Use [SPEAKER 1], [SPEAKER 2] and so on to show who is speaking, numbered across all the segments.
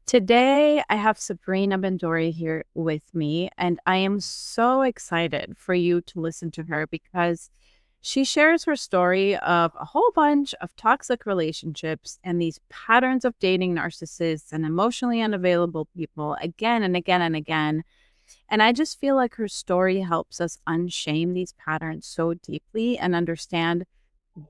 [SPEAKER 1] Today, I have Sabrina Bendory here with me, and I am so excited for you to listen to her because she shares her story of a whole bunch of toxic relationships and these patterns of dating narcissists and emotionally unavailable people again and again and again. And I just feel like her story helps us unshame these patterns so deeply and understand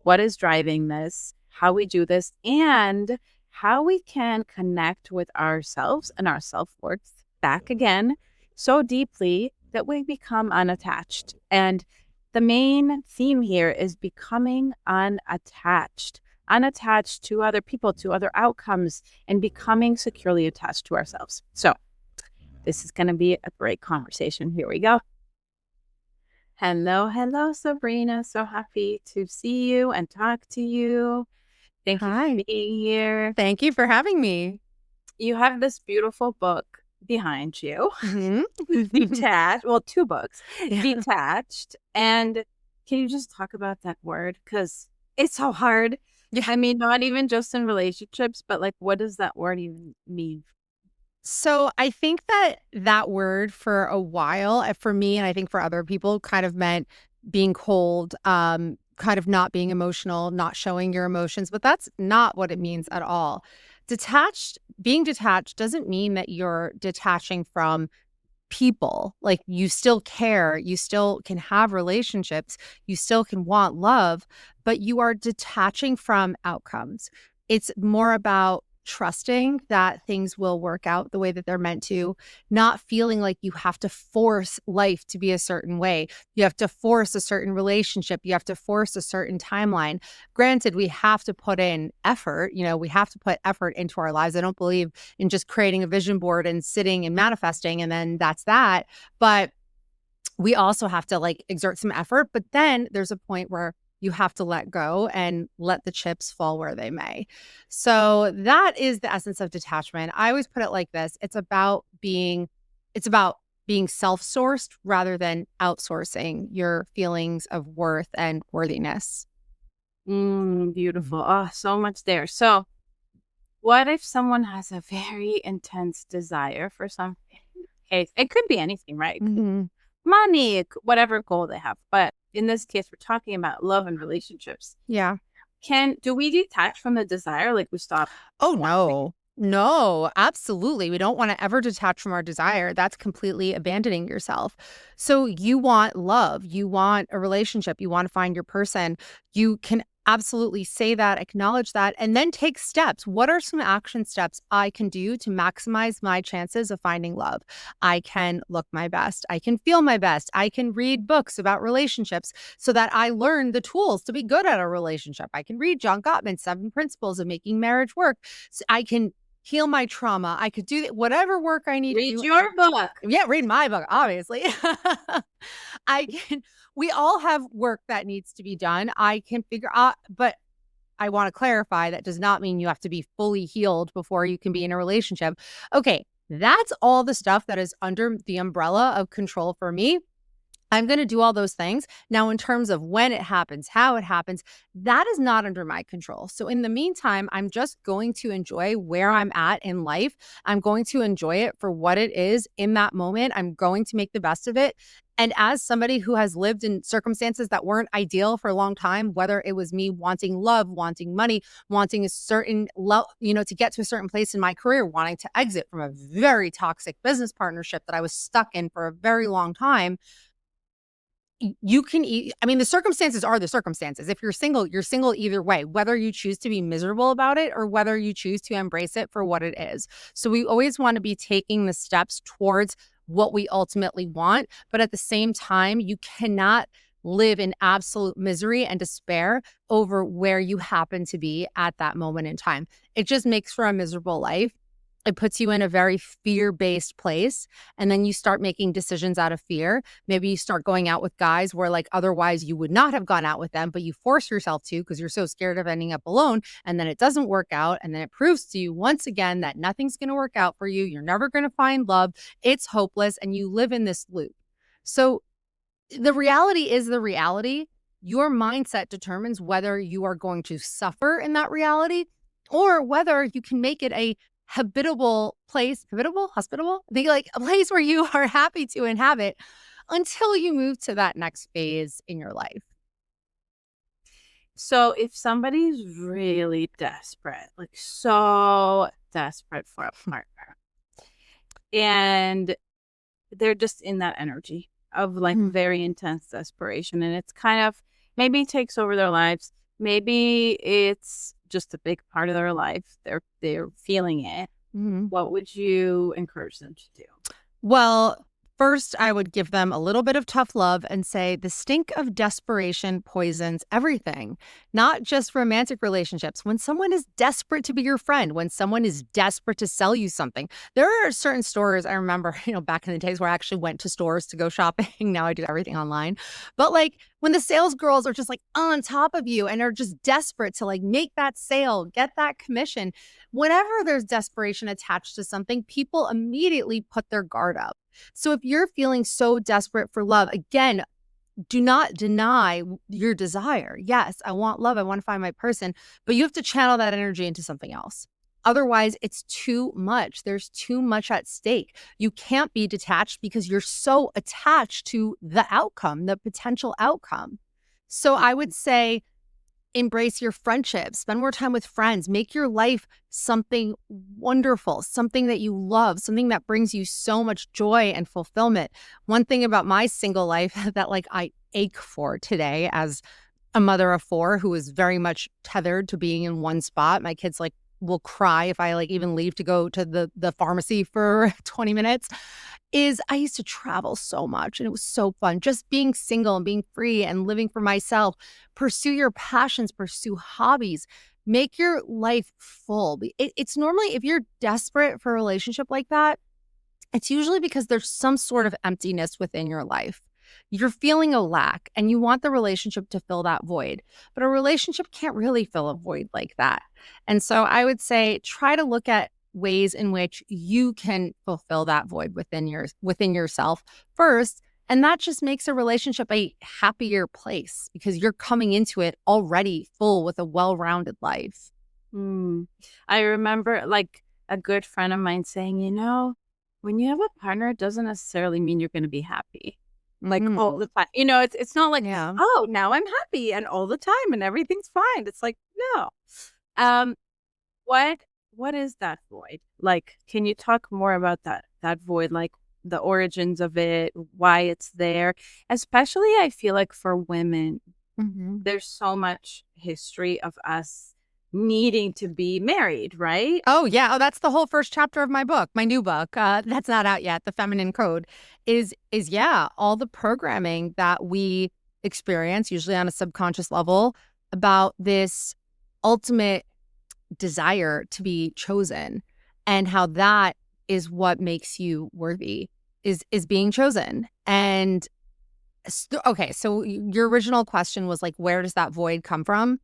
[SPEAKER 1] what is driving this, how we do this, and how we can connect with ourselves and our self worth back again so deeply that we become unattached. And the main theme here is becoming unattached to other people, to other outcomes, and becoming securely attached to ourselves. So, this is going to be a great conversation. Here we go. Hello, hello, Sabrina. So happy to see you and talk to you. Thank you for
[SPEAKER 2] Hi.
[SPEAKER 1] being here.
[SPEAKER 2] Thank you for having me.
[SPEAKER 1] You have this beautiful book behind you,
[SPEAKER 2] Mhm.
[SPEAKER 1] Detached. Well, two books,
[SPEAKER 2] Yeah.
[SPEAKER 1] Detached. And can you just talk about that word? Because it's so hard.
[SPEAKER 2] Yeah.
[SPEAKER 1] I mean, not even just in relationships, but like, what does that word even mean?
[SPEAKER 2] So I think that word for a while, for me, and I think for other people, kind of meant being cold, kind of not being emotional, not showing your emotions, but that's not what it means at all. Being detached doesn't mean that you're detaching from people. Like, you still care, you still can have relationships, you still can want love, but you are detaching from outcomes. It's more about trusting that things will work out the way that they're meant to, not feeling like you have to force life to be a certain way. You have to force a certain relationship, you have to force a certain timeline. Granted, we have to put in effort, we have to put effort into our lives. I don't believe in just creating a vision board and sitting and manifesting and then that's that. But we also have to like exert some effort. But then there's a point where you have to let go and let the chips fall where they may. So that is the essence of detachment. I always put it like this. It's about being self-sourced rather than outsourcing your feelings of worth and worthiness.
[SPEAKER 1] Beautiful. Oh, so much there. So, what if someone has a very intense desire for something? Case it could be anything, right? It could
[SPEAKER 2] Mhm.
[SPEAKER 1] money, whatever goal they have. But in this case, we're talking about love and relationships.
[SPEAKER 2] Yeah.
[SPEAKER 1] Can do we detach from the desire? Like we stop
[SPEAKER 2] Oh,
[SPEAKER 1] wanting?
[SPEAKER 2] no. No, absolutely. We don't want to ever detach from our desire. That's completely abandoning yourself. So you want love, you want a relationship, you want to find your person. You can absolutely say that, acknowledge that, and then take steps. What are some action steps I can do to maximize my chances of finding love? I can look my best. I can feel my best. I can read books about relationships so that I learn the tools to be good at a relationship. I can read John Gottman's 7 Principles of Making Marriage Work. I can heal my trauma. I could do whatever work I need to
[SPEAKER 1] Read
[SPEAKER 2] do.
[SPEAKER 1] your book.
[SPEAKER 2] Yeah, read my book, obviously. I can we all have work that needs to be done. I can figure out, but I want to clarify that does not mean you have to be fully healed before you can be in a relationship. Okay, that's all the stuff that is under the umbrella of control for me. I'm going to do all those things. Now, in terms of when it happens, how it happens, that is not under my control. So, in the meantime, I'm just going to enjoy where I'm at in life. I'm going to enjoy it for what it is in that moment. I'm going to make the best of it. And as somebody who has lived in circumstances that weren't ideal for a long time, whether it was me wanting love, wanting money, wanting a certain to get to a certain place in my career, wanting to exit from a very toxic business partnership that I was stuck in for a very long time, you can I mean, the circumstances are the circumstances. If you're single either way, whether you choose to be miserable about it or whether you choose to embrace it for what it is. So we always want to be taking the steps towards what we ultimately want, but at the same time, you cannot live in absolute misery and despair over where you happen to be at that moment in time. It just makes for a miserable life. It puts you in a very fear-based place, and then you start making decisions out of fear. Maybe you start going out with guys where, like, otherwise you would not have gone out with them, but you force yourself to because you're so scared of ending up alone, and then it doesn't work out, and then it proves to you once again that nothing's gonna work out for you. You're never gonna find love. It's hopeless, and you live in this loop. So the reality is the reality. Your mindset determines whether you are going to suffer in that reality or whether you can make it a hospitable? I think like a place where you are happy to inhabit until you move to that next phase in your life.
[SPEAKER 1] So if somebody's really desperate, like so desperate for a partner, and they're just in that energy of like
[SPEAKER 2] Mm.
[SPEAKER 1] very intense desperation, and it's kind of maybe takes over their lives, maybe it's just a big part of their life, they're feeling it.
[SPEAKER 2] Mhm.
[SPEAKER 1] What would you encourage them to do?
[SPEAKER 2] Well, first, I would give them a little bit of tough love and say the stink of desperation poisons everything, not just romantic relationships. When someone is desperate to be your friend, when someone is desperate to sell you something, there are certain stores I remember, back in the days where I actually went to stores to go shopping. Now I do everything online. But like when the sales girls are just like on top of you and are just desperate to like make that sale, get that commission, whenever there's desperation attached to something, people immediately put their guard up. So if you're feeling so desperate for love, again, do not deny your desire. Yes, I want love. I want to find my person, but you have to channel that energy into something else. Otherwise, it's too much. There's too much at stake. You can't be detached because you're so attached to the outcome, the potential outcome. So I would say, embrace your friendships, spend more time with friends, make your life something wonderful, something that you love, something that brings you so much joy and fulfillment. One thing about my single life that like I ache for today as a mother of four who is very much tethered to being in one spot. My kids like will cry if I like even leave to go to the pharmacy for 20 minutes. Is I used to travel so much and it was so fun just being single and being free and living for myself. Pursue your passions, pursue hobbies, make your life full. It's normally if you're desperate for a relationship like that, it's usually because there's some sort of emptiness within your life. You're feeling a lack and you want the relationship to fill that void. But a relationship can't really fill a void like that. And so I would say try to look at ways in which you can fulfill that void within yourself first. And that just makes a relationship a happier place because you're coming into it already full with a well-rounded life.
[SPEAKER 1] Mm. I remember like a good friend of mine saying, when you have a partner, it doesn't necessarily mean you're going to be happy. Like
[SPEAKER 2] Mm,
[SPEAKER 1] all the time. It's not like,
[SPEAKER 2] yeah.
[SPEAKER 1] oh, now I'm happy and all the time and everything's fine. It's like, no. Um, what what is that void? Like, can you talk more about that void, like the origins of it, why it's there? Especially I feel like for women,
[SPEAKER 2] Mhm.
[SPEAKER 1] there's so much history of us needing to be married, right?
[SPEAKER 2] Oh, yeah. Oh, that's the whole first chapter of my book, my new book. That's not out yet. The Feminine Code is yeah, all the programming that we experience, usually on a subconscious level, about this ultimate desire to be chosen and how that is what makes you worthy is being chosen. And okay, so your original question was like, where does that void come from?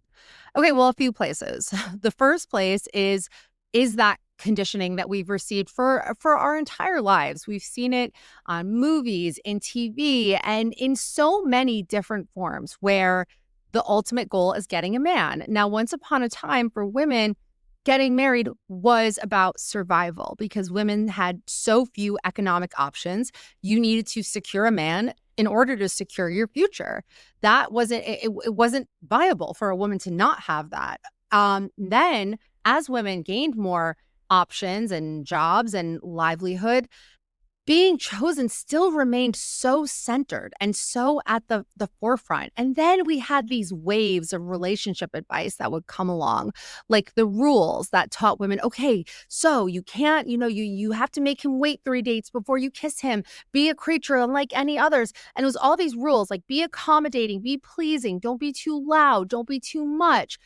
[SPEAKER 2] Okay, well, a few places. The first place is that conditioning that we've received for our entire lives. We've seen it on movies, in TV, and in so many different forms where the ultimate goal is getting a man. Now, once upon a time for women, getting married was about survival because women had so few economic options. You needed to secure a man in order to secure your future. That wasn't it wasn't viable for a woman to not have that. Then as women gained more options and jobs and livelihood, being chosen still remained so centered and so at the forefront. And then we had these waves of relationship advice that would come along, like the rules that taught women, okay, so you can't, you have to make him wait 3 dates before you kiss him, be a creature unlike any others. And it was all these rules like be accommodating, be pleasing, don't be too loud, don't be too much.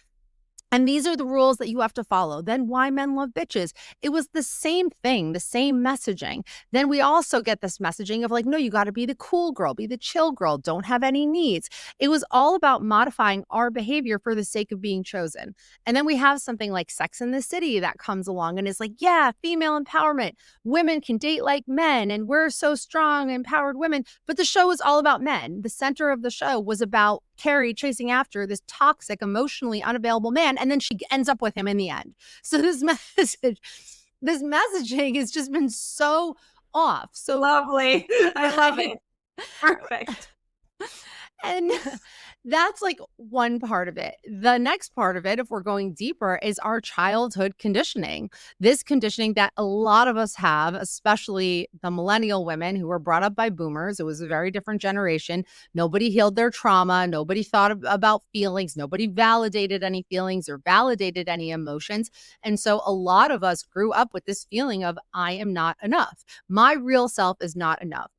[SPEAKER 2] And these are the rules that you have to follow. Then why men love bitches. It was the same thing, the same messaging. Then we also get this messaging of like, no, you got to be the cool girl, be the chill girl, don't have any needs. It was all about modifying our behavior for the sake of being chosen. And then we have something like Sex in the City that comes along and is like, yeah, female empowerment. Women can date like men and we're so strong, empowered women. But the show was all about men. The center of the show was about Carrie chasing after this toxic, emotionally unavailable man, and then she ends up with him in the end. So this message this messaging has just been so off. So
[SPEAKER 1] Lovely. I love it. Perfect.
[SPEAKER 2] and that's like one part of it. The next part of it, if we're going deeper, is our childhood conditioning. This conditioning that a lot of us have, especially the millennial women who were brought up by boomers. It was a very different generation. Nobody healed their trauma. Nobody thought about feelings. Nobody validated any feelings or validated any emotions. And so a lot of us grew up with this feeling of, I am not enough. My real self is not enough.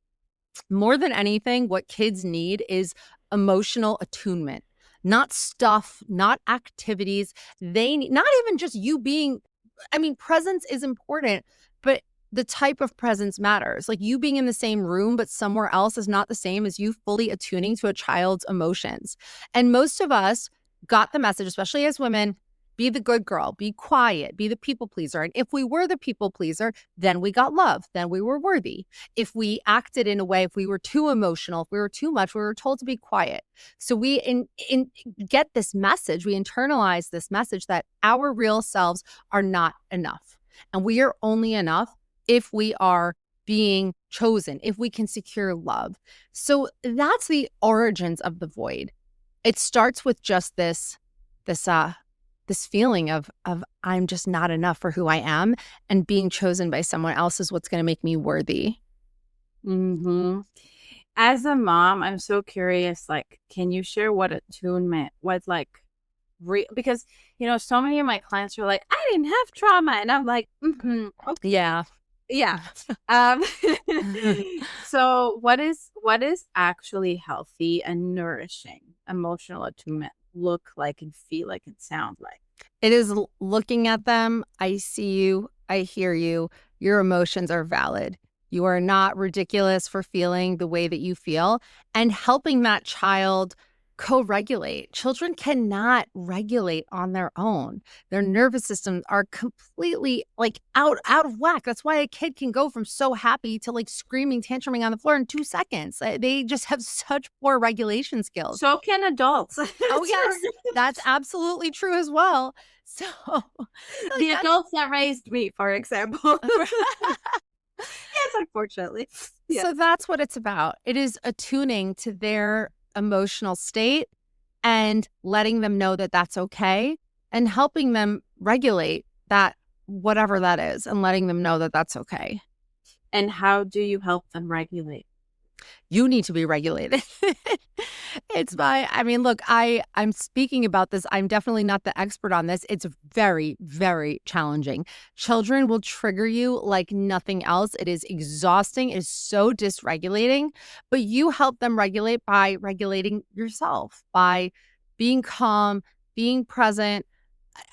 [SPEAKER 2] More than anything, what kids need is emotional attunement, not stuff, not activities. They need, not even just you being, I mean, presence is important, but the type of presence matters. Like you being in the same room, but somewhere else is not the same as you fully attuning to a child's emotions. And most of us got the message, especially as women, be the good girl, be quiet, be the people pleaser. And if we were the people pleaser, then we got love, then we were worthy. If we acted in a way, if we were too emotional, if we were too much, we were told to be quiet. So we get this message, we internalize this message that our real selves are not enough. And we are only enough if we are being chosen, if we can secure love. So that's the origins of the void. It starts with just this feeling of I'm just not enough for who I am, and being chosen by someone else is what's going to make me worthy.
[SPEAKER 1] Mm-hmm. As a mom, I'm so curious, like, can you share what attunement was like because so many of my clients are like, I didn't have trauma, and I'm like, okay.
[SPEAKER 2] Yeah.
[SPEAKER 1] Yeah. Um, so what is actually healthy and nourishing emotional attunement look like and feel like and sound like?
[SPEAKER 2] It is looking at them. I see you. I hear you. Your emotions are valid. You are not ridiculous for feeling the way that you feel, and helping that child co-regulate. Children cannot regulate on their own. Their nervous systems are completely like out of whack. That's why a kid can go from so happy to like screaming, tantruming on the floor in 2 seconds. They just have such poor regulation skills.
[SPEAKER 1] So can adults.
[SPEAKER 2] Oh, yes, that's absolutely true as well. So
[SPEAKER 1] the adults that raised me, for example. Yes, unfortunately. Yeah.
[SPEAKER 2] So that's what it's about. It is attuning to their emotional state and letting them know that that's okay, and helping them regulate that, whatever that is, and letting them know that that's okay.
[SPEAKER 1] And how do you help them regulate?
[SPEAKER 2] You need to be regulated. Look, I'm speaking about this. I'm definitely not the expert on this. It's very, very challenging. Children will trigger you like nothing else. It is exhausting. It is so dysregulating, but you help them regulate by regulating yourself, by being calm, being present.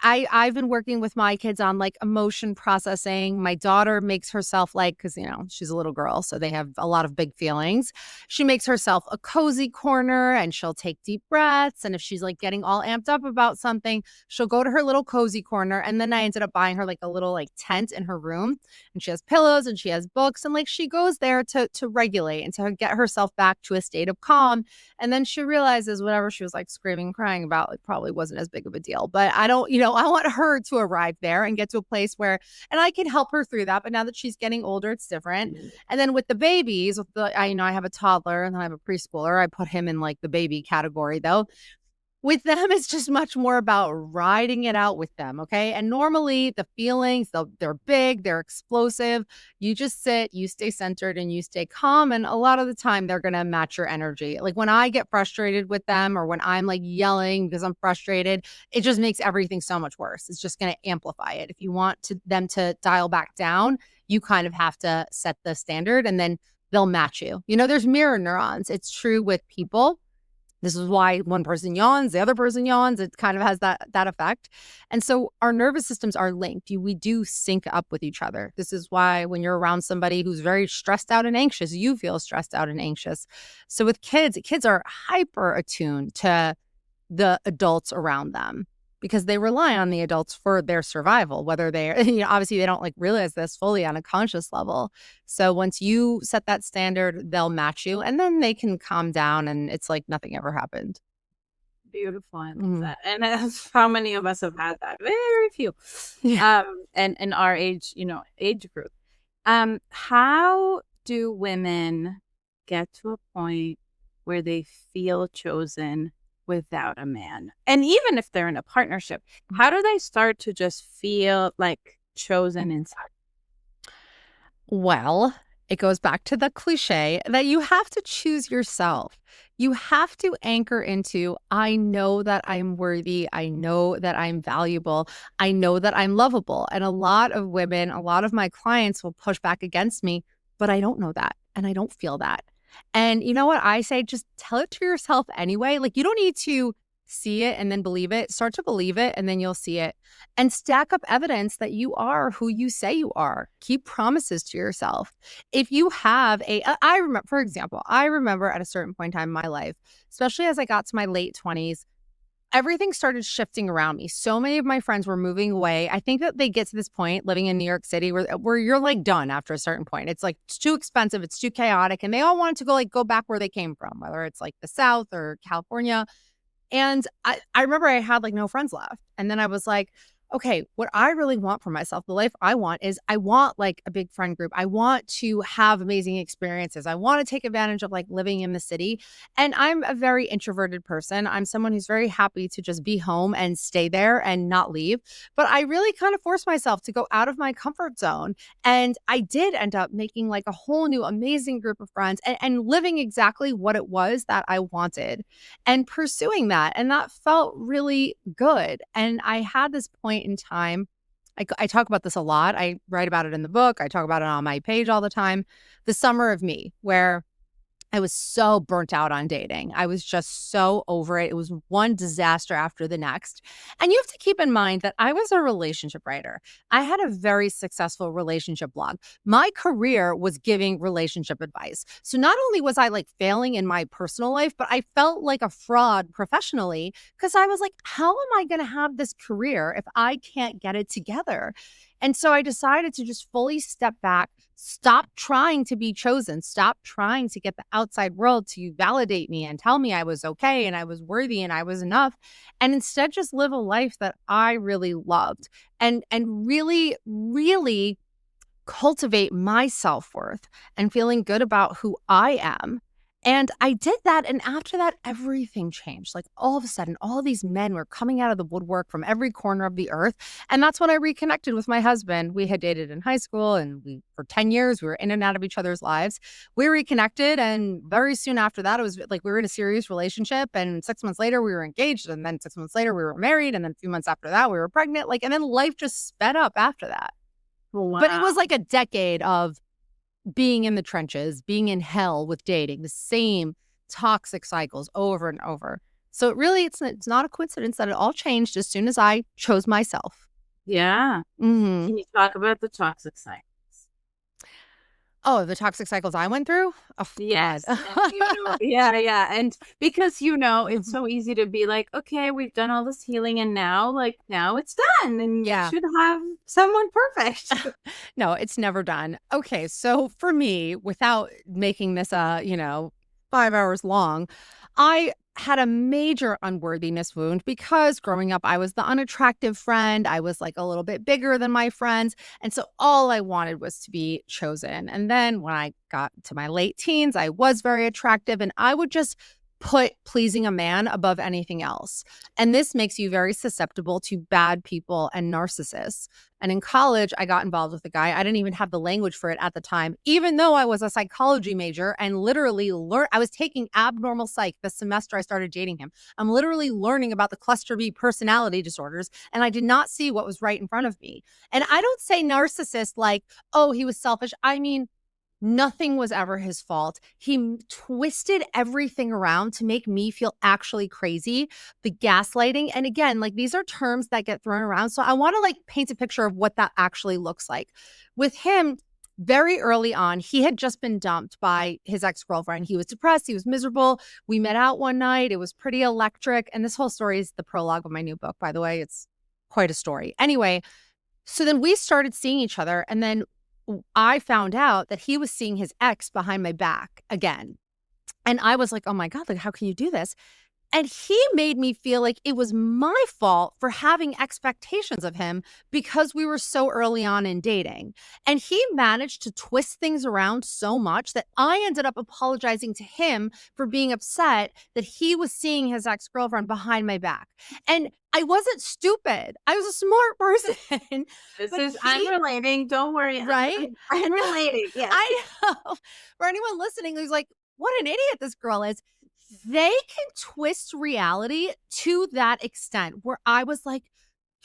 [SPEAKER 2] I've been working with my kids on like emotion processing. My daughter makes herself like, because she's a little girl, so they have a lot of big feelings. She makes herself a cozy corner, and she'll take deep breaths. And if she's like getting all amped up about something, she'll go to her little cozy corner. And then I ended up buying her like a little like tent in her room, and she has pillows and she has books, and like she goes there to regulate and to get herself back to a state of calm. And then she realizes whatever she was like screaming and crying about, like probably wasn't as big of a deal. But I don't, I want her to arrive there and get to a place where, and I can help her through that. But now that she's getting older, it's different. And then with the babies, I have a toddler and then I have a preschooler. I put him in like the baby category though. With them, it's just much more about riding it out with them, okay? And normally the feelings, they're big, they're explosive. You just sit, you stay centered, and you stay calm. And a lot of the time, they're going to match your energy. Like when I get frustrated with them, or when I'm like yelling because I'm frustrated, it just makes everything so much worse. It's just going to amplify it. If you want them to dial back down, you kind of have to set the standard, and then they'll match you. There's mirror neurons. It's true with people. This is why one person yawns, the other person yawns. It kind of has that effect. And so our nervous systems are linked. We do sync up with each other. This is why when you're around somebody who's very stressed out and anxious, you feel stressed out and anxious. So with kids are hyper attuned to the adults around them, because they rely on the adults for their survival, whether they're, obviously they don't like realize this fully on a conscious level. So once you set that standard, they'll match you, and then they can calm down and it's like nothing ever happened.
[SPEAKER 1] Beautiful. I love
[SPEAKER 2] Mhm.
[SPEAKER 1] that. And that's how many of us have had that? Very few.
[SPEAKER 2] Yeah.
[SPEAKER 1] And in our age, age group. How do women get to a point where they feel chosen without a man? And even if they're in a partnership, how do they start to just feel like chosen inside?
[SPEAKER 2] Well, it goes back to the cliche that you have to choose yourself. You have to anchor into, I know that I'm worthy. I know that I'm valuable. I know that I'm lovable. And a lot of women, a lot of my clients will push back against me, but I don't know that. And I don't feel that. And you know what I say? Just tell it to yourself anyway. Like, you don't need to see it and then believe it. Start to believe it and then you'll see it, and stack up evidence that you are who you say you are. Keep promises to yourself. If you have I remember, for example, I remember at a certain point in time in my life, especially as I got to my late 20s, everything started shifting around me. So many of my friends were moving away. I think that they get to this point living in New York City where you're like done after a certain point. It's like it's too expensive, it's too chaotic, and they all wanted to go back where they came from, whether it's like the South or California. And I remember I had like no friends left. And then I was like, okay, what I really want for myself, the life I want is I want like a big friend group. I want to have amazing experiences. I want to take advantage of like living in the city. And I'm a very introverted person. I'm someone who's very happy to just be home and stay there and not leave. But I really kind of forced myself to go out of my comfort zone. And I did end up making like a whole new amazing group of friends and living exactly what it was that I wanted and pursuing that. And that felt really good. And I had this point in time. I talk about this a lot. I write about it in the book. I talk about it on my page all the time. The summer of me, where I was so burnt out on dating. I was just so over it. It was one disaster after the next. And you have to keep in mind that I was a relationship writer. I had a very successful relationship blog. My career was giving relationship advice. So not only was I like failing in my personal life, but I felt like a fraud professionally because I was like, how am I going to have this career if I can't get it together? And so I decided to just fully step back, stop trying to be chosen, stop trying to get the outside world to validate me and tell me I was okay and I was worthy and I was enough, and instead just live a life that I really loved and really cultivate my self-worth and feeling good about who I am. And I did that. And after that, everything changed. Like all of a sudden, all these men were coming out of the woodwork from every corner of the earth. And that's when I reconnected with my husband. We had dated in high school and for 10 years, we were in and out of each other's lives. We reconnected. And very soon after that, it was like we were in a serious relationship. And 6 months later, we were engaged. And then 6 months later, we were married. And then a few months after that, we were pregnant. Like, and then life just sped up after that. But it was
[SPEAKER 1] Wow.
[SPEAKER 2] like a decade of being in the trenches, being in hell with dating, the same toxic cycles over and over. So it really, it's not a coincidence that it all changed as soon as I chose myself.
[SPEAKER 1] Yeah.
[SPEAKER 2] Mhm.
[SPEAKER 1] Can you talk about the toxic side?
[SPEAKER 2] Oh, the toxic cycles I went through? Oh, God.
[SPEAKER 1] Yes, and yeah, and because, it's
[SPEAKER 2] Mhm.
[SPEAKER 1] so easy to be like, "Okay, we've done all this healing and now it's done, and you
[SPEAKER 2] Yeah.
[SPEAKER 1] should have someone perfect."
[SPEAKER 2] No, it's never done. Okay, so for me, without making this 5 hours long, I had a major unworthiness wound because growing up I was the unattractive friend. I was like a little bit bigger than my friends, and so all I wanted was to be chosen. And then when I got to my late teens, I was very attractive and I would just put pleasing a man above anything else. And this makes you very susceptible to bad people and narcissists. And in college, I got involved with a guy. I didn't even have the language for it at the time, even though I was a psychology major and literally I was taking abnormal psych the semester I started dating him. I'm literally learning about the cluster B personality disorders, and I did not see what was right in front of me. And I don't say narcissist like, oh, he was selfish. I mean, nothing was ever his fault. He twisted everything around to make me feel actually crazy. The gaslighting. And again, like these are terms that get thrown around. So I want to like paint a picture of what that actually looks like. With him, very early on, he had just been dumped by his ex-girlfriend. He was depressed. He was miserable. We met out one night. It was pretty electric. And this whole story is the prologue of my new book, by the way. It's quite a story. Anyway, so then we started seeing each other. And then I found out that he was seeing his ex behind my back again. And I was like, oh my God, like, how can you do this? And he made me feel like it was my fault for having expectations of him because we were so early on in dating. And he managed to twist things around so much that I ended up apologizing to him for being upset that he was seeing his ex-girlfriend behind my back. And I wasn't stupid. I was a smart person.
[SPEAKER 1] This
[SPEAKER 2] But
[SPEAKER 1] is I'm relating. Don't worry.
[SPEAKER 2] right?
[SPEAKER 1] I'm relating. Yes.
[SPEAKER 2] I know. For anyone listening who's like, what an idiot this girl is, they can twist reality to that extent where I was like,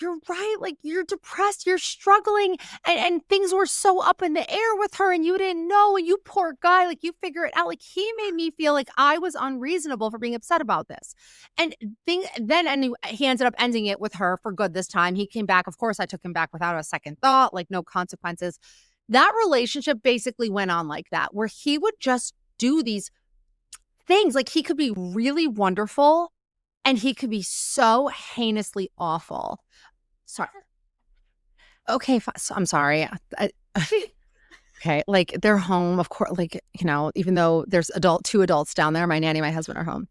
[SPEAKER 2] you're right. Like, you're depressed, you're struggling, and things were so up in the air with her, and you didn't know, and you poor guy, like, you figure it out. Like, he made me feel like I was unreasonable for being upset about this. And he ended up ending it with her for good this time. He came back. Of course, I took him back without a second thought, like, no consequences. That relationship basically went on like that, where he would just do these things. Like, he could be really wonderful and he could be so heinously awful. Sorry. Okay, so I'm sorry. Okay, like, they're home, of course. Like, even though there's two adults down there, my nanny, my husband are home.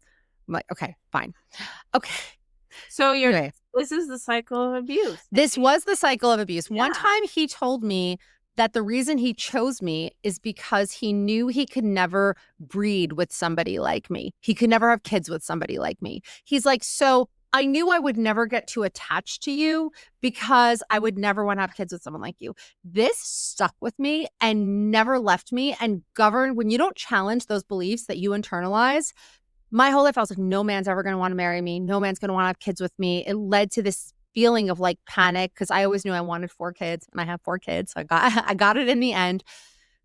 [SPEAKER 2] I'm like, okay, fine. Okay.
[SPEAKER 1] So
[SPEAKER 2] Anyway,
[SPEAKER 1] this is the cycle of abuse.
[SPEAKER 2] this was the cycle of abuse.
[SPEAKER 1] Yeah.
[SPEAKER 2] One time he told me that the reason he chose me is because he knew he could never breed with somebody like me. He could never have kids with somebody like me. He's like, so I knew I would never get too attached to you because I would never want to have kids with someone like you. This stuck with me and never left me and governed. When you don't challenge those beliefs that you internalize, my whole life, I was like, no man's ever going to want to marry me. No man's going to want to have kids with me. It led to this feeling of like panic because I always knew I wanted 4 kids and I have 4 kids. So I got it in the end.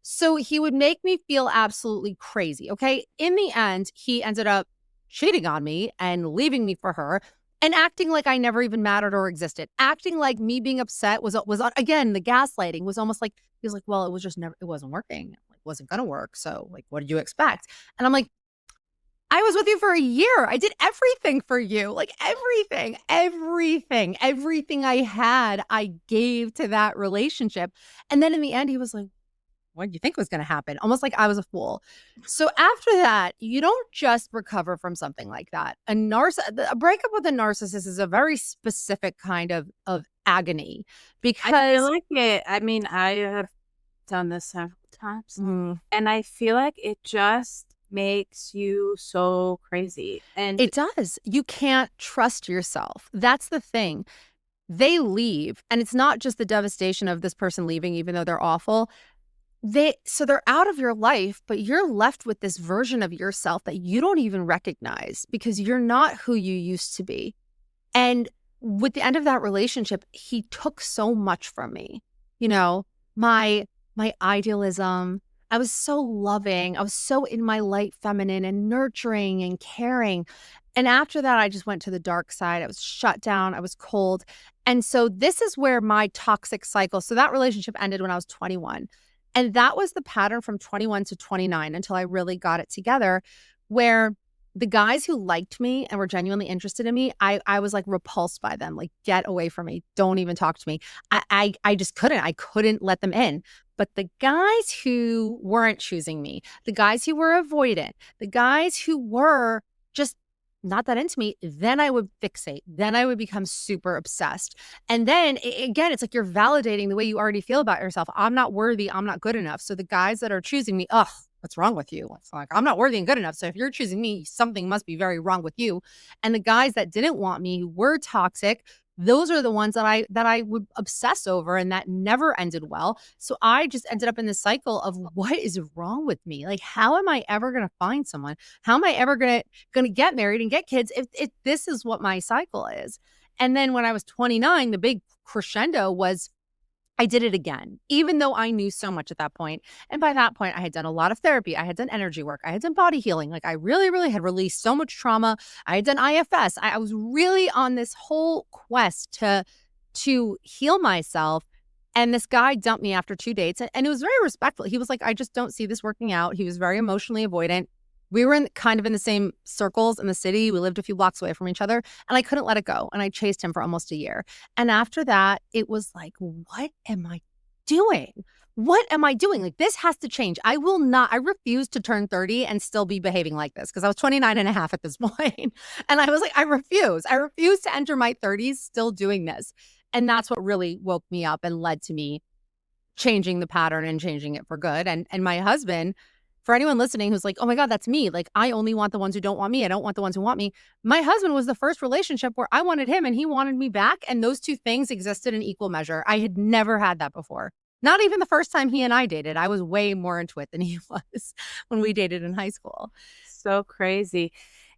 [SPEAKER 2] So he would make me feel absolutely crazy. Okay. In the end, he ended up cheating on me and leaving me for her and acting like I never even mattered or existed. Acting like me being upset was again, the gaslighting was almost like, he was like, well, it was just never, it wasn't working. It wasn't going to work. So like, what did you expect? And I'm like, I was with you for a year. I did everything for you. Like everything I had, I gave to that relationship. And then in the end, he was like, what did you think was going to happen? Almost like I was a fool. So after that, you don't just recover from something like that. A breakup with a narcissist is a very specific kind of agony because
[SPEAKER 1] I feel like it. I mean, I have done this several times, and I feel like it just makes you so crazy. And
[SPEAKER 2] it does. You can't trust yourself. That's the thing. They leave, and it's not just the devastation of this person leaving, even though they're awful. They're out of your life, but you're left with this version of yourself that you don't even recognize because you're not who you used to be. And with the end of that relationship, he took so much from me. My idealism. I was so loving. I was so in my light feminine and nurturing and caring. And after that, I just went to the dark side. I was shut down. I was cold. And so this is where my toxic cycle. So that relationship ended when I was 21. And that was the pattern from 21 to 29 until I really got it together, where the guys who liked me and were genuinely interested in me, I was like repulsed by them. Like, get away from me. Don't even talk to me. I just couldn't. I couldn't let them in. But the guys who weren't choosing me, the guys who were avoidant, the guys who were just not that into me, then I would fixate. Then I would become super obsessed. And then again, it's like you're validating the way you already feel about yourself. I'm not worthy. I'm not good enough. So the guys that are choosing me, ugh, what's wrong with you? It's like, I'm not worthy and good enough. So if you're choosing me, something must be very wrong with you. And the guys that didn't want me, who were toxic, those are the ones that I would obsess over, and that never ended well. So I just ended up in this cycle of what is wrong with me? Like, how am I ever going to find someone? How am I ever going to get married and get kids if this is what my cycle is? And then when I was 29, the big crescendo was I did it again, even though I knew so much at that point. And by that point, I had done a lot of therapy. I had done energy work. I had done body healing. Like, I really, really had released so much trauma. I had done IFS. I was really on this whole quest to heal myself. And this guy dumped me after 2 dates. And it was very respectful. He was like, I just don't see this working out. He was very emotionally avoidant. We were kind of in the same circles in the city. We lived a few blocks away from each other, and I couldn't let it go. And I chased him for almost a year. And after that, it was like, what am I doing? What am I doing? Like, this has to change. I refuse to turn 30 and still be behaving like this because I was 29 and a half at this point. And I was like, I refuse to enter my 30s still doing this. And that's what really woke me up and led to me changing the pattern and changing it for good. And my husband, for anyone listening who's like, oh my God, that's me. Like, I only want the ones who don't want me. I don't want the ones who want me. My husband was the first relationship where I wanted him and he wanted me back. And those two things existed in equal measure. I had never had that before. Not even the first time he and I dated. I was way more into it than he was when we dated in high school.
[SPEAKER 1] So crazy.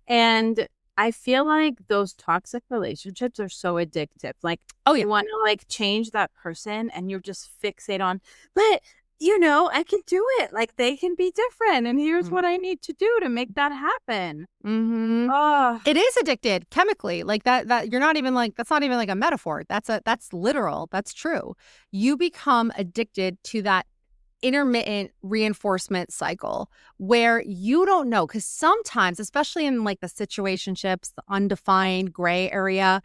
[SPEAKER 1] And I feel like those toxic relationships are so addictive. Like,
[SPEAKER 2] Oh, yeah.
[SPEAKER 1] you want to like change that person and you're just fixate on, but you know, I can do it. Like, they can be different. And here's what I need to do to make that happen.
[SPEAKER 2] Mm-hmm.
[SPEAKER 1] Oh,
[SPEAKER 2] It is addicted chemically. Like that you're not even like, that's not even like a metaphor. That's literal. That's true. You become addicted to that intermittent reinforcement cycle where you don't know. Cause sometimes, especially in like the situationships, the undefined gray area,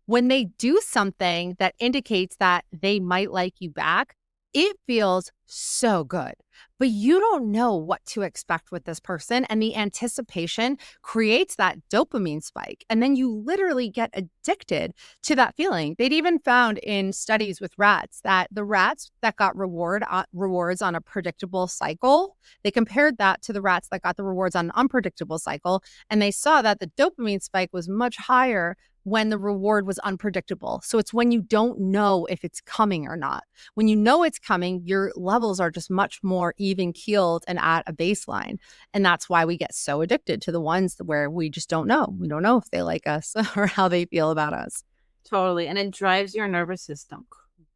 [SPEAKER 2] when they do something that indicates that they might like you back, it feels so good. But you don't know what to expect with this person. And the anticipation creates that dopamine spike. And then you literally get addicted to that feeling. They'd even found in studies with rats that the rats that got rewards on a predictable cycle, they compared that to the rats that got the rewards on an unpredictable cycle. And they saw that the dopamine spike was much higher when the reward was unpredictable. So it's when you don't know if it's coming or not. When you know it's coming, your levels are just much more even keeled and at a baseline. And that's why we get so addicted to the ones where we just don't know. We don't know if they like us or how they feel about us.
[SPEAKER 1] totally. And it drives your nervous system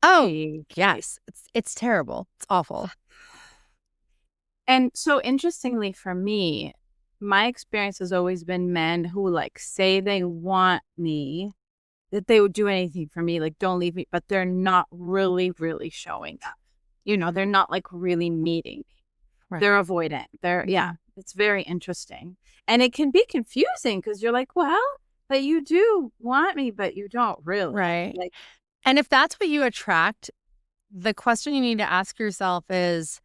[SPEAKER 2] Oh,
[SPEAKER 1] crazy.
[SPEAKER 2] yes. It's terrible. It's awful.
[SPEAKER 1] And so interestingly for me, my experience has always been men who like say they want me, that they would do anything for me, like don't leave me, but they're not really, really showing that. You know, they're not like really meeting me.
[SPEAKER 2] Right.
[SPEAKER 1] They're avoidant. Yeah, it's very interesting. And it can be confusing because you're like, well, but you do want me, but you don't really.
[SPEAKER 2] Right.
[SPEAKER 1] Like,
[SPEAKER 2] And if that's what you attract, the question you need to ask yourself is,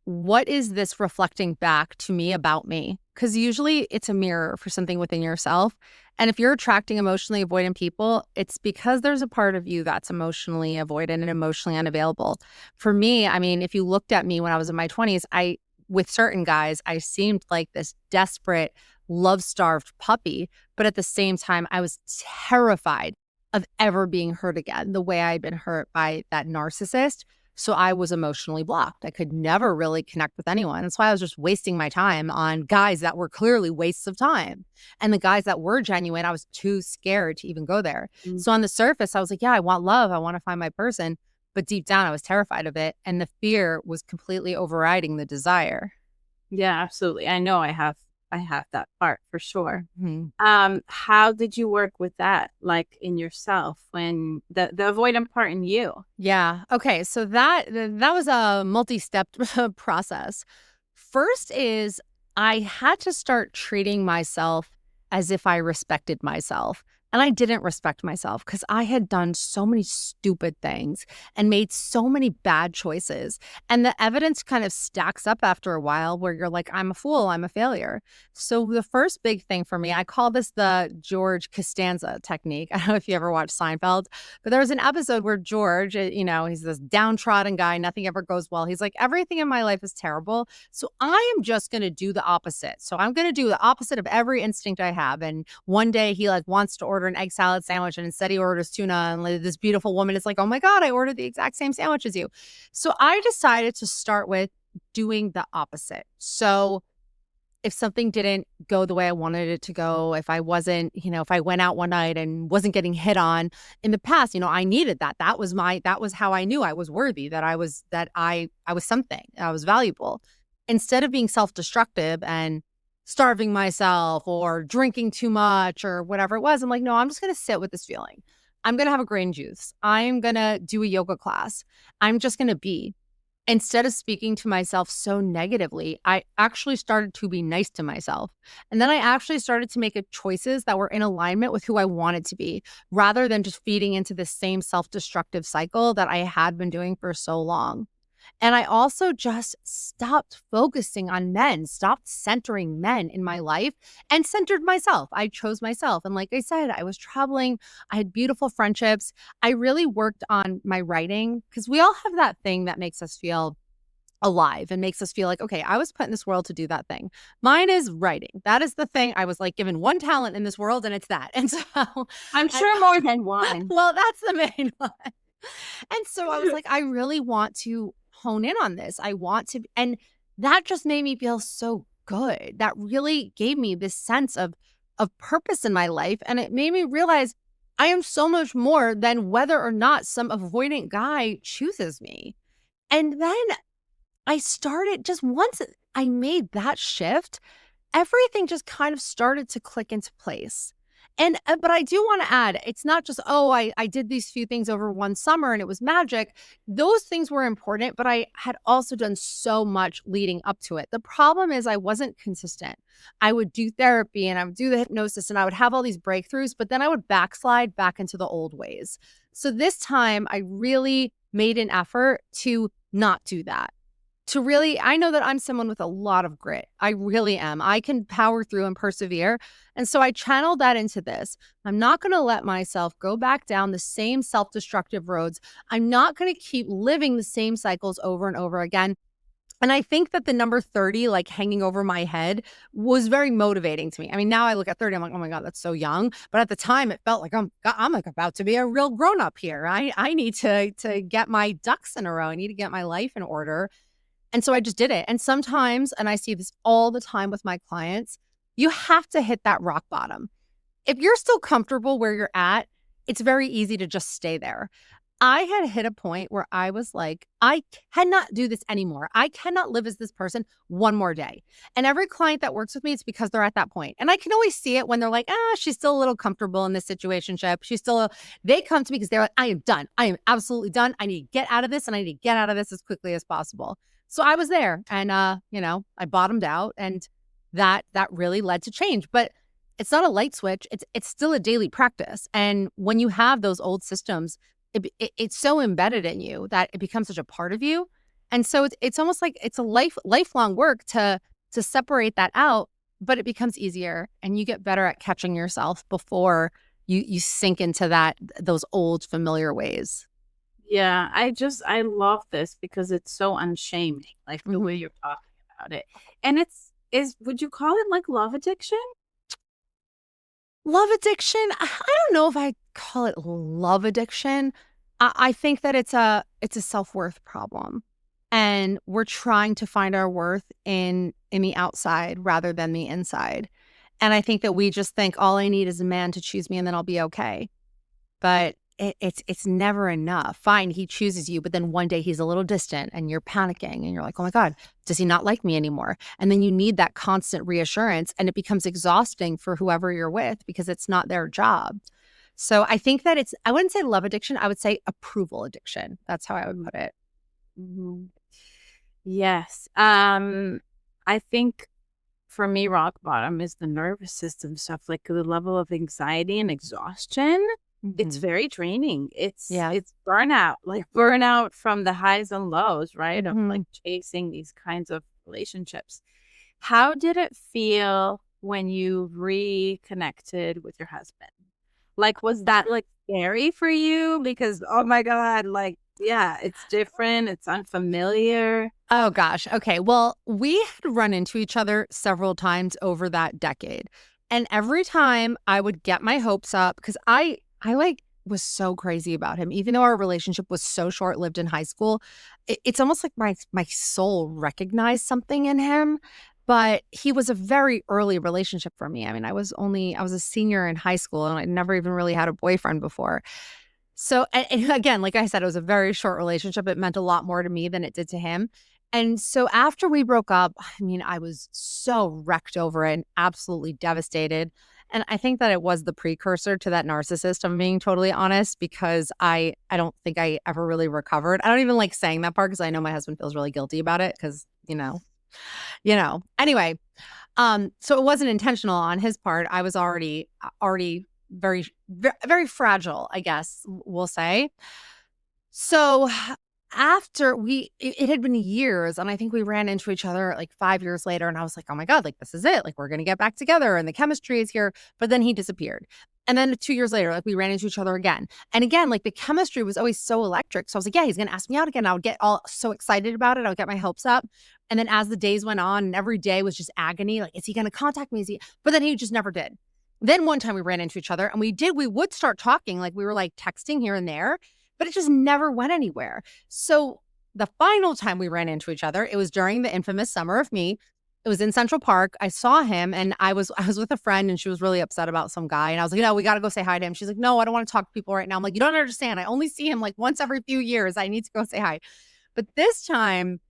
[SPEAKER 2] what is this reflecting back to me about me? Because usually it's a mirror for something within yourself. And if you're attracting emotionally avoidant people, it's because there's a part of you that's emotionally avoidant and emotionally unavailable. For me, I mean, if you looked at me when I was in my 20s, with certain guys, I seemed like this desperate, love-starved puppy. But at the same time, I was terrified of ever being hurt again, the way I'd been hurt by that narcissist. So I was emotionally blocked. I could never really connect with anyone. That's why I was just wasting my time on guys that were clearly wastes of time. And the guys that were genuine, I was too scared to even go there. So on the surface, I was like, yeah, I want love. I want to find my person. But deep down, I was terrified of it. And the fear was completely overriding the desire.
[SPEAKER 1] yeah, absolutely. I know I have that part for sure.
[SPEAKER 2] Mm-hmm.
[SPEAKER 1] How did you work with that, like in yourself, when the avoidant part in you?
[SPEAKER 2] Yeah. Okay. So that was a multi-step process. First is I had to start treating myself as if I respected myself. And I didn't respect myself because I had done so many stupid things and made so many bad choices. And the evidence kind of stacks up after a while where you're like, I'm a fool, I'm a failure. So the first big thing for me, I call this the George Costanza technique. I don't know if you ever watched Seinfeld, but there was an episode where George, he's this downtrodden guy, nothing ever goes well. He's like, everything in my life is terrible. So I am just going to do the opposite. So I'm going to do the opposite of every instinct I have. And one day he like wants to order an egg salad sandwich and instead he orders tuna, and like, this beautiful woman is like, oh my God, I ordered the exact same sandwich as you. So I decided to start with doing the opposite. So if something didn't go the way I wanted it to go, if I wasn't, if I went out one night and wasn't getting hit on in the past, I needed that. That was how I knew I was worthy, that I was something, I was valuable. Instead of being self-destructive and starving myself or drinking too much or whatever it was, I'm like, no, I'm just going to sit with this feeling. I'm going to have a green juice. I'm going to do a yoga class. I'm just going to be. instead of speaking to myself so negatively, I actually started to be nice to myself. And then I actually started to make choices that were in alignment with who I wanted to be, rather than just feeding into the same self destructive cycle that I had been doing for so long. And I also just stopped focusing on men, stopped centering men in my life, and centered myself. I chose myself. And like I said, I was traveling, I had beautiful friendships. I really worked on my writing because we all have that thing that makes us feel alive and makes us feel like, okay, I was put in this world to do that thing. Mine is writing. That is the thing. I was like given one talent in this world, and it's that. And so,
[SPEAKER 1] I'm
[SPEAKER 2] I,
[SPEAKER 1] sure more than one.
[SPEAKER 2] well, that's the main one. And so I was like, I really want to hone in on this. I want to, and that just made me feel so good. That really gave me this sense of purpose in my life. And it made me realize I am so much more than whether or not some avoidant guy chooses me. And then I started just once I made that shift, everything just kind of started to click into place. And but I do want to add, it's not just, oh, I did these few things over one summer and it was magic. Those things were important, but I had also done so much leading up to it. The problem is I wasn't consistent. I would do therapy and I would do the hypnosis and I would have all these breakthroughs, but then I would backslide back into the old ways. So this time I really made an effort to not do that, to really, I know that I'm someone with a lot of grit. I really am. I can power through and persevere. And so I channeled that into this. I'm not going to let myself go back down the same self-destructive roads. I'm not going to keep living the same cycles over and over again. And I think that the number 30, like hanging over my head, was very motivating to me. I mean, now I look at 30, I'm like, oh my God, that's so young. But at the time, it felt like I'm like about to be a real grown up here. I need to get my ducks in a row. I need to get my life in order. And so I just did it. And sometimes, and I see this all the time with my clients, you have to hit that rock bottom. If you're still comfortable where you're at, it's very easy to just stay there. I had hit a point where I was like, I cannot do this anymore. I cannot live as this person one more day. And every client that works with me, it's because they're at that point. And I can always see it when they're like, she's still a little comfortable in this situationship. They come to me because they're like, I am done. I am absolutely done. I need to get out of this and I need to get out of this as quickly as possible. So I was there and, I bottomed out and that really led to change. But it's not a light switch. It's still a daily practice. And when you have those old systems, it's so embedded in you that it becomes such a part of you. And so it's almost like it's a lifelong work to separate that out, but it becomes easier and you get better at catching yourself before you sink into those old familiar ways.
[SPEAKER 1] Yeah, I love this because it's so unshaming, like the way you're talking about it. And would you call it like love addiction?
[SPEAKER 2] Love addiction? I don't know if I call it love addiction. I think that it's a self-worth problem. And we're trying to find our worth in the outside rather than the inside. And I think that we just think all I need is a man to choose me and then I'll be okay. But it's never enough. Fine, he chooses you, but then one day he's a little distant and you're panicking and you're like, oh my God, does he not like me anymore? And then you need that constant reassurance and it becomes exhausting for whoever you're with because it's not their job. So I think that I wouldn't say love addiction, I would say approval addiction. That's how I would put it.
[SPEAKER 1] Mm-hmm. Yes. I think for me, rock bottom is the nervous system stuff, like the level of anxiety and exhaustion. It's very draining. It's burnout, like burnout from the highs and lows, right? Of like chasing these kinds of relationships. How did it feel when you reconnected with your husband? Like, was that like scary for you? Because, oh my God, like, yeah, it's different. It's unfamiliar.
[SPEAKER 2] Oh gosh. Okay. Well, we had run into each other several times over that decade. And every time I would get my hopes up because I like was so crazy about him. Even though our relationship was so short-lived in high school, it's almost like my soul recognized something in him. But he was a very early relationship for me. I mean, I was a senior in high school and I'd never even really had a boyfriend before. So, and again, like I said, it was a very short relationship. It meant a lot more to me than it did to him. And so after we broke up, I mean, I was so wrecked over it and absolutely devastated. And I think that it was the precursor to that narcissist, I'm being totally honest, because I don't think I ever really recovered. I don't even like saying that part because I know my husband feels really guilty about it because, Anyway, so it wasn't intentional on his part. I was already very fragile, I guess we'll say. So after it had been years, and I think we ran into each other like 5 years later, and I was like, oh my God, like this is it. Like we're gonna get back together and the chemistry is here. But then he disappeared. And then 2 years later, like we ran into each other again. And again, like the chemistry was always so electric. So I was like, yeah, he's gonna ask me out again. I would get all so excited about it. I would get my hopes up. And then as the days went on, and every day was just agony, like, is he gonna contact me? But then he just never did. Then one time we ran into each other and we would start talking, like we were like texting here and there, but it just never went anywhere. So the final time we ran into each other, it was during the infamous Summer of Me. It was in Central Park. I saw him and I was with a friend and she was really upset about some guy. And I was like, no, we got to go say hi to him. She's like, no, I don't want to talk to people right now. I'm like, you don't understand. I only see him like once every few years. I need to go say hi. But this time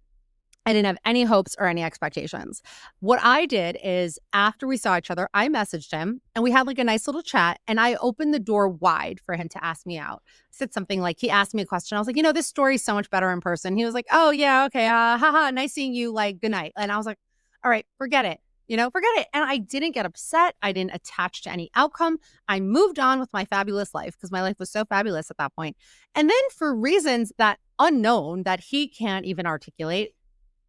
[SPEAKER 2] I didn't have any hopes or any expectations. What I did is after we saw each other, I messaged him and we had like a nice little chat and I opened the door wide for him to ask me out. Said something like, he asked me a question. I was like, this story's so much better in person. He was like, oh yeah, okay. Haha, nice seeing you. Like, good night. And I was like, all right, forget it. Forget it. And I didn't get upset. I didn't attach to any outcome. I moved on with my fabulous life because my life was so fabulous at that point. And then for reasons that unknown that he can't even articulate,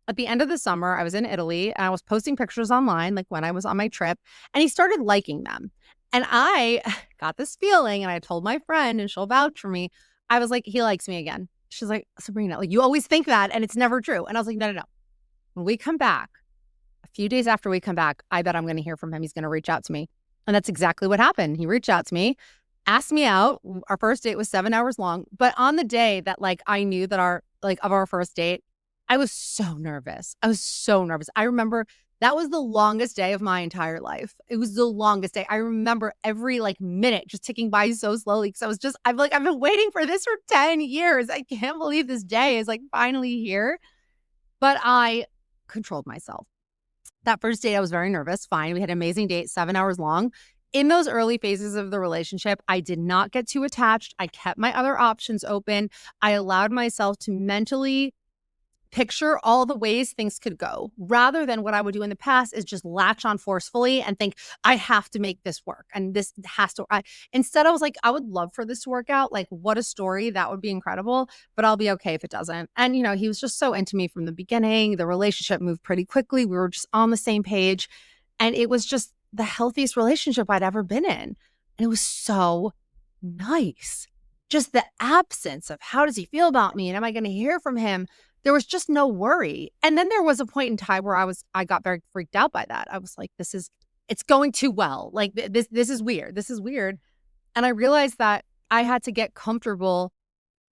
[SPEAKER 2] at the end of the summer, I was in Italy and I was posting pictures online, like when I was on my trip, and he started liking them. And I got this feeling, and I told my friend, and she'll vouch for me. I was like, he likes me again. She's like, Sabrina, like you always think that, and it's never true. And I was like, no. When we come back, a few days after we come back, I bet I'm going to hear from him. He's going to reach out to me. And that's exactly what happened. He reached out to me, asked me out. Our first date was 7 hours long. But on the day that like I knew that of our first date, I was so nervous. I remember that was the longest day of my entire life. It was the longest day. I remember every like minute just ticking by so slowly because I've been waiting for this for 10 years. I can't believe this day is like finally here. But I controlled myself. That first date, I was very nervous. Fine. We had an amazing date, 7 hours long. In those early phases of the relationship, I did not get too attached. I kept my other options open. I allowed myself to mentally picture all the ways things could go rather than what I would do in the past is just latch on forcefully and think I have to make this work and this has to. Instead, I was like, I would love for this to work out. Like, what a story. That would be incredible, but I'll be okay if it doesn't. And, he was just so into me from the beginning. The relationship moved pretty quickly. We were just on the same page. And it was just the healthiest relationship I'd ever been in. And it was so nice. Just the absence of how does he feel about me? And am I going to hear from him? There was just no worry. And then there was a point in time where I got very freaked out by that. I was like, it's going too well. Like this is weird. This is weird. And I realized that I had to get comfortable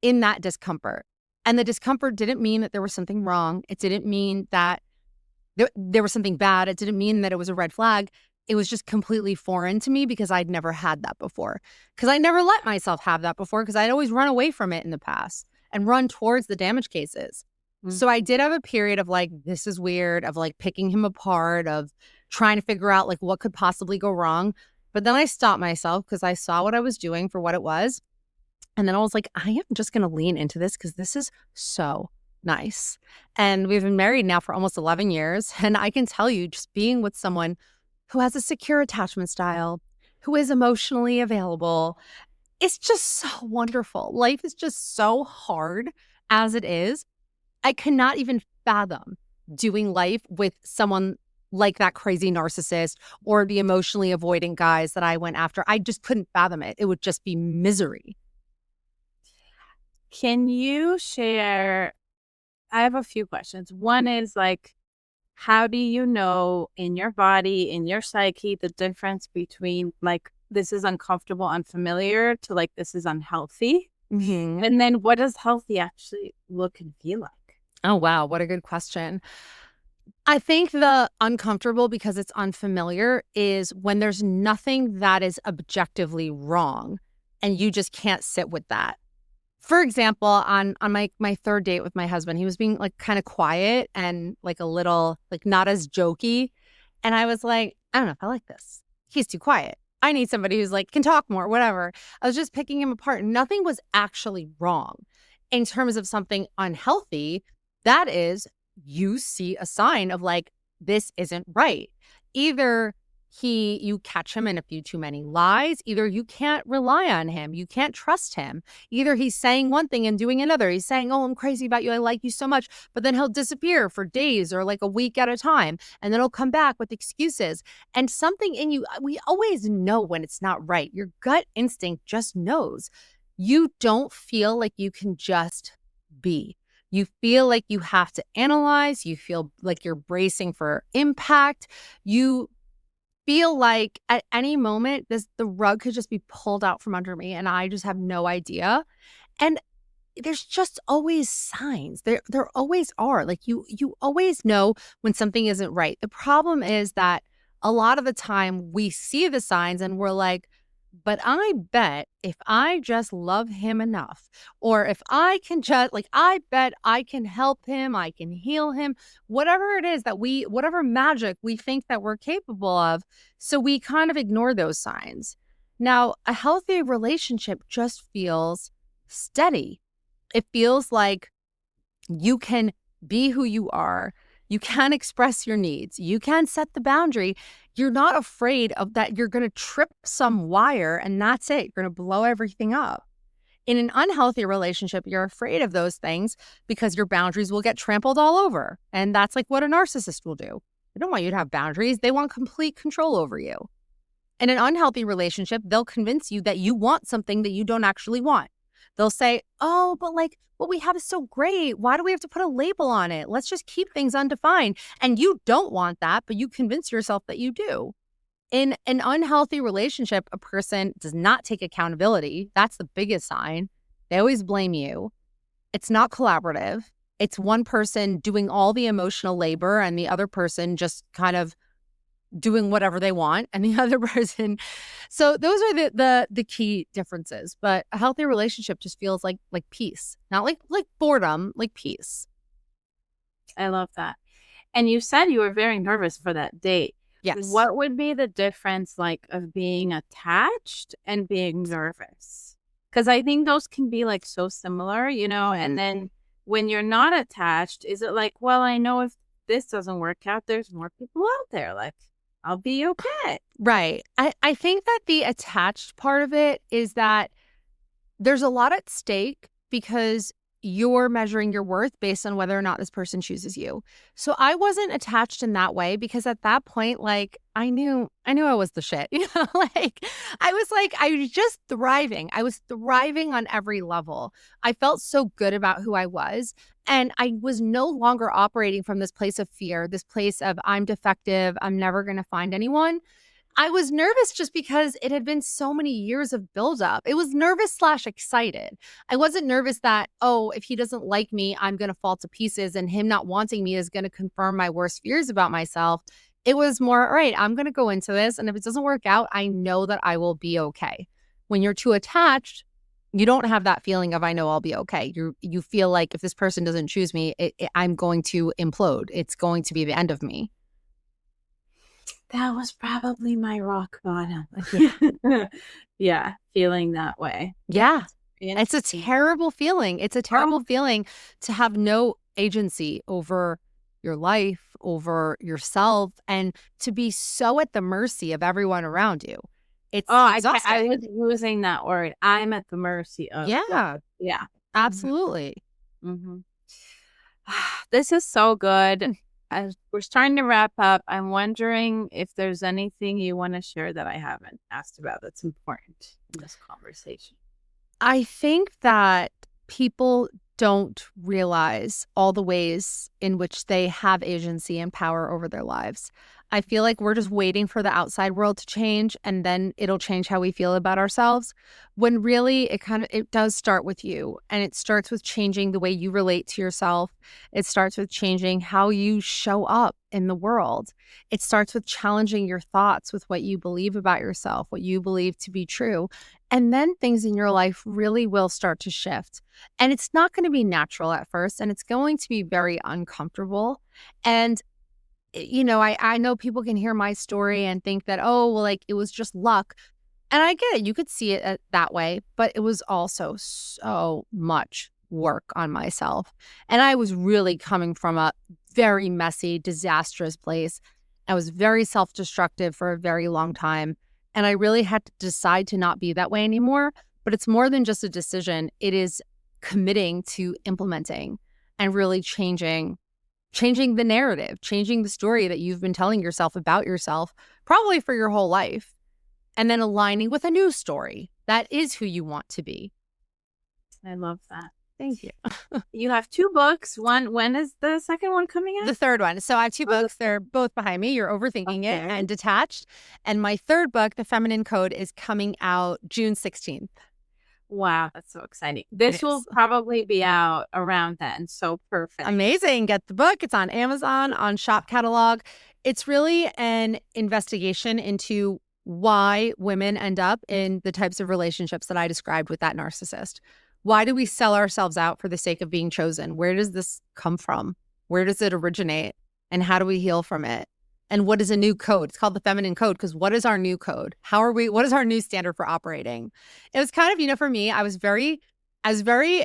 [SPEAKER 2] in that discomfort. And the discomfort didn't mean that there was something wrong. It didn't mean that there was something bad. It didn't mean that it was a red flag. It was just completely foreign to me because I'd never had that before. Because I never let myself have that before because I'd always run away from it in the past and run towards the damage cases. So I did have a period of like, this is weird, of like picking him apart, of trying to figure out like what could possibly go wrong. But then I stopped myself because I saw what I was doing for what it was. And then I was like, I am just going to lean into this because this is so nice. And we've been married now for almost 11 years. And I can tell you, just being with someone who has a secure attachment style, who is emotionally available, it's just so wonderful. Life is just so hard as it is. I cannot even fathom doing life with someone like that crazy narcissist or the emotionally avoidant guys that I went after. I just couldn't fathom it. It would just be misery.
[SPEAKER 1] Can you share? I have a few questions. One is like, how do you know in your body, in your psyche, the difference between like, this is uncomfortable, unfamiliar to like, this is unhealthy? Mm-hmm. And then what does healthy actually look and feel like?
[SPEAKER 2] Oh, wow. What a good question. I think the uncomfortable because it's unfamiliar is when there's nothing that is objectively wrong and you just can't sit with that. For example, on my third date with my husband, he was being like kind of quiet and like a little like not as jokey. And I was like, I don't know if I like this. He's too quiet. I need somebody who's like, can talk more, whatever. I was just picking him apart. Nothing was actually wrong in terms of something unhealthy. That is, you see a sign of like, this isn't right. Either you catch him in a few too many lies, either you can't rely on him, you can't trust him. Either he's saying one thing and doing another. He's saying, oh, I'm crazy about you, I like you so much, but then he'll disappear for days or like a week at a time, and then he'll come back with excuses. And something in you, we always know when it's not right. Your gut instinct just knows. You don't feel like you can just be. You feel like you have to analyze. You feel like you're bracing for impact. You feel like at any moment the rug could just be pulled out from under me and I just have no idea. And there's just always signs. There always are. Like you always know when something isn't right. The problem is that a lot of the time we see the signs and we're like, but I bet if I just love him enough, or if I can just like, I bet I can help him, I can heal him, whatever it is that whatever magic we think that we're capable of. So we kind of ignore those signs. Now, a healthy relationship just feels steady. It feels like you can be who you are. You can express your needs. You can set the boundary. You're not afraid of that you're going to trip some wire and that's it. You're going to blow everything up. In an unhealthy relationship, you're afraid of those things because your boundaries will get trampled all over. And that's like what a narcissist will do. They don't want you to have boundaries. They want complete control over you. In an unhealthy relationship, they'll convince you that you want something that you don't actually want. They'll say, oh, but like what we have is so great. Why do we have to put a label on it? Let's just keep things undefined. And you don't want that, but you convince yourself that you do. In an unhealthy relationship, a person does not take accountability. That's the biggest sign. They always blame you. It's not collaborative. It's one person doing all the emotional labor and the other person just kind of doing whatever they want and the other person. So those are the key differences. But a healthy relationship just feels like peace, not like boredom, like peace.
[SPEAKER 1] I love that. And you said you were very nervous for that date.
[SPEAKER 2] Yes.
[SPEAKER 1] What would be the difference like of being attached and being nervous? Because I think those can be like so similar, you know, and then when you're not attached, is it like, well, I know if this doesn't work out, there's more people out there. Like, I'll be okay.
[SPEAKER 2] Right. I think that the attached part of it is that there's a lot at stake because you're measuring your worth based on whether or not this person chooses you. So I wasn't attached in that way because at that point, like I knew I was the shit, you know, I was just thriving. I was thriving on every level. I felt so good about who I was. And I was no longer operating from this place of fear, this place of I'm defective. I'm never going to find anyone. I was nervous just because it had been so many years of buildup. It was nervous/excited. I wasn't nervous that, oh, if he doesn't like me, I'm going to fall to pieces and him not wanting me is going to confirm my worst fears about myself. It was more, all right, I'm going to go into this. And if it doesn't work out, I know that I will be okay. When you're too attached, you don't have that feeling of, I know I'll be okay. You feel like if this person doesn't choose me, I'm going to implode. It's going to be the end of me.
[SPEAKER 1] That was probably my rock bottom. Yeah. Yeah, feeling that way.
[SPEAKER 2] Yeah. It's a terrible feeling. It's a terrible feeling to have no agency over your life, over yourself, and to be so at the mercy of everyone around you. It's exhausting.
[SPEAKER 1] I was using that word. I'm at the mercy of.
[SPEAKER 2] Yeah.
[SPEAKER 1] Yeah.
[SPEAKER 2] Absolutely.
[SPEAKER 1] Mm-hmm. This is so good. As we're starting to wrap up, I'm wondering if there's anything you want to share that I haven't asked about that's important in this conversation.
[SPEAKER 2] I think that people don't realize all the ways in which they have agency and power over their lives. I feel like we're just waiting for the outside world to change and then it'll change how we feel about ourselves, when really it does start with you, and it starts with changing the way you relate to yourself. It starts with changing how you show up in the world. It starts with challenging your thoughts with what you believe about yourself, what you believe to be true. And then things in your life really will start to shift. And it's not going to be natural at first, and it's going to be very uncomfortable. And I know people can hear my story and think that, oh, well, like it was just luck. And I get it. You could see it that way, but it was also so much work on myself. And I was really coming from a very messy, disastrous place. I was very self destructive for a very long time. And I really had to decide to not be that way anymore. But it's more than just a decision, it is committing to implementing and really changing the narrative, changing the story that you've been telling yourself about yourself, probably for your whole life, and then aligning with a new story that is who you want to be.
[SPEAKER 1] I love that.
[SPEAKER 2] Thank you.
[SPEAKER 1] You have 2 books. When is the second one coming out?
[SPEAKER 2] The third one. So I have 2 books. They're both behind me. You're Overthinking It and Detached. And my third book, The Feminine Code, is coming out June 16th.
[SPEAKER 1] Wow, that's so exciting. This will probably be out around then. So perfect.
[SPEAKER 2] Amazing. Get the book. It's on Amazon, on Shop Catalog. It's really an investigation into why women end up in the types of relationships that I described with that narcissist. Why do we sell ourselves out for the sake of being chosen? Where does this come from? Where does it originate? And how do we heal from it? And what is a new code? It's called the feminine code because what is our new code? What is our new standard for operating? It was kind of, for me, I was very, I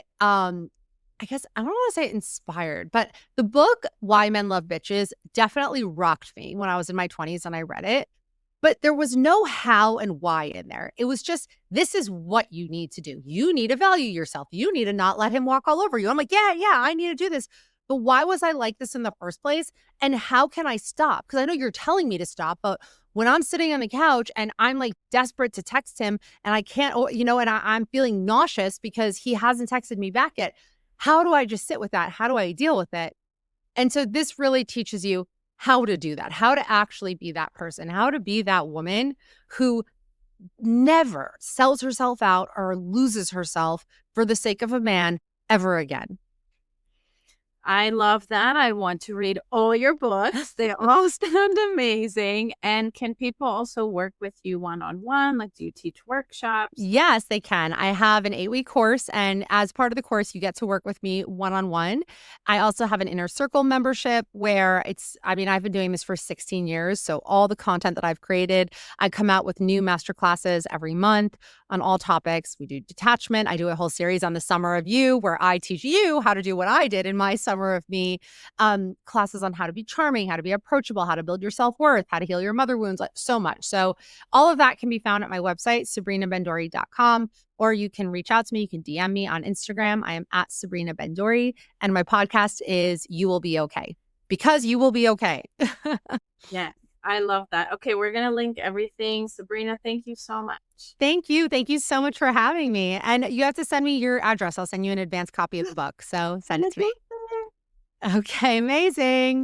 [SPEAKER 2] guess I don't want to say inspired, but the book Why Men Love Bitches definitely rocked me when I was in my 20s and I read it. But there was no how and why in there. It was just, this is what you need to do. You need to value yourself. You need to not let him walk all over you. I'm like, yeah, I need to do this. But why was I like this in the first place? And how can I stop? Because I know you're telling me to stop, but when I'm sitting on the couch and I'm like desperate to text him and I can't, and I'm feeling nauseous because he hasn't texted me back yet. How do I just sit with that? How do I deal with it? And so this really teaches you how to do that, how to actually be that person, how to be that woman who never sells herself out or loses herself for the sake of a man ever again.
[SPEAKER 1] I love that. I want to read all your books. They all sound amazing. And can people also work with you one-on-one? Like, do you teach workshops?
[SPEAKER 2] Yes, they can. I have an 8-week course. And as part of the course, you get to work with me one-on-one. I also have an inner circle membership where I've been doing this for 16 years. So all the content that I've created, I come out with new masterclasses every month on all topics. We do detachment. I do a whole series on the Summer of You where I teach you how to do what I did in my Summer of Me, classes on how to be charming, how to be approachable, how to build your self-worth, how to heal your mother wounds, like so much. So all of that can be found at my website, sabrinabendory.com, or you can reach out to me. You can DM me on Instagram. I am at Sabrina Bendory, and my podcast is You Will Be Okay, because you will be okay.
[SPEAKER 1] Yeah. I love that. Okay, we're going to link everything. Sabrina, thank you so much.
[SPEAKER 2] Thank you. Thank you so much for having me. And you have to send me your address. I'll send you an advanced copy of the book. So send it to me. Okay, amazing.